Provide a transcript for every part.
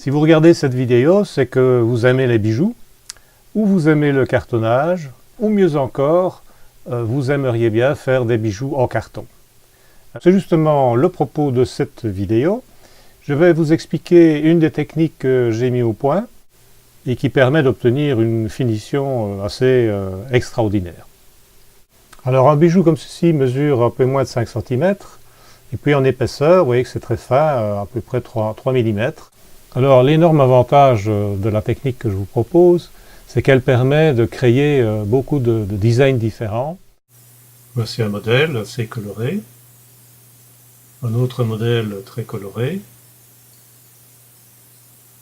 Si vous regardez cette vidéo, c'est que vous aimez les bijoux, ou vous aimez le cartonnage, ou mieux encore, vous aimeriez bien faire des bijoux en carton. C'est justement le propos de cette vidéo. Je vais vous expliquer une des techniques que j'ai mis au point et qui permet d'obtenir une finition assez extraordinaire. Alors un bijou comme ceci mesure un peu moins de 5 cm, et puis en épaisseur, vous voyez que c'est très fin, à peu près 3 mm. Alors l'énorme avantage de la technique que je vous propose, c'est qu'elle permet de créer beaucoup de designs différents. Voici un modèle assez coloré, un autre modèle très coloré.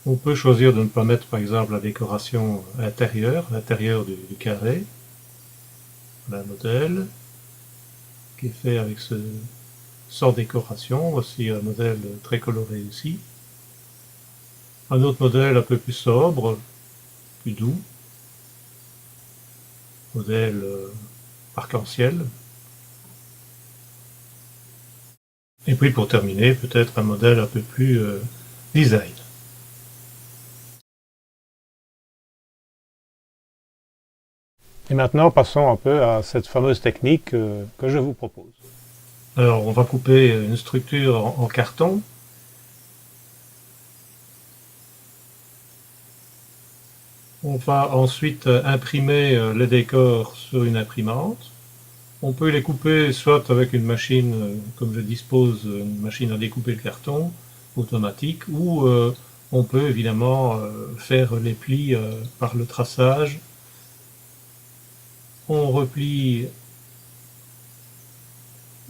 On peut choisir de ne pas mettre par exemple la décoration intérieure, l'intérieur du carré. Voilà un modèle qui est fait avec sans décoration. Voici un modèle très coloré aussi. Un autre modèle un peu plus sobre, plus doux. Modèle arc-en-ciel. Et puis pour terminer, peut-être un modèle un peu plus design. Et maintenant, passons un peu à cette fameuse technique que je vous propose. Alors, on va couper une structure en carton. On va ensuite imprimer les décors sur une imprimante. On peut les couper soit avec une machine, comme je dispose, une machine à découper le carton, automatique, ou on peut évidemment faire les plis par le traçage. On replie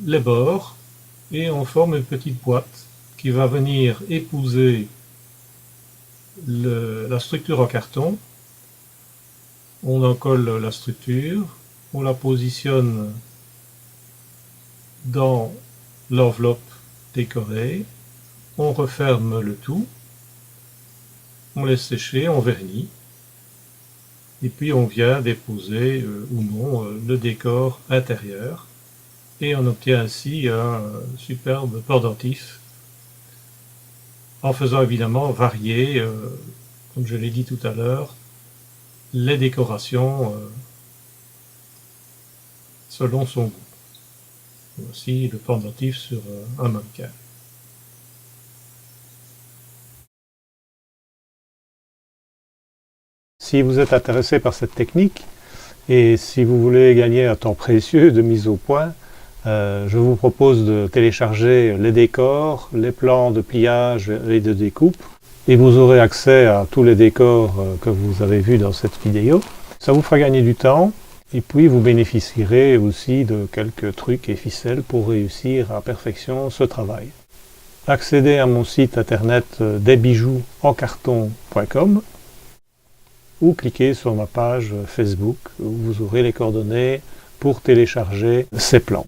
les bords et on forme une petite boîte qui va venir épouser la structure en carton. On en colle la structure, on la positionne dans l'enveloppe décorée, on referme le tout, on laisse sécher, on vernit, et puis on vient déposer ou non le décor intérieur, et on obtient ainsi un superbe pendentif, en faisant évidemment varier, comme je l'ai dit tout à l'heure, les décorations selon son goût. Voici le pendentif sur un mannequin. Si vous êtes intéressé par cette technique et si vous voulez gagner un temps précieux de mise au point, je vous propose de télécharger les décors, les plans de pliage et de découpe, et vous aurez accès à tous les décors que vous avez vus dans cette vidéo. Ça vous fera gagner du temps, et puis vous bénéficierez aussi de quelques trucs et ficelles pour réussir à perfection ce travail. Accédez à mon site internet desbijousencarton.com ou cliquez sur ma page Facebook où vous aurez les coordonnées pour télécharger ces plans.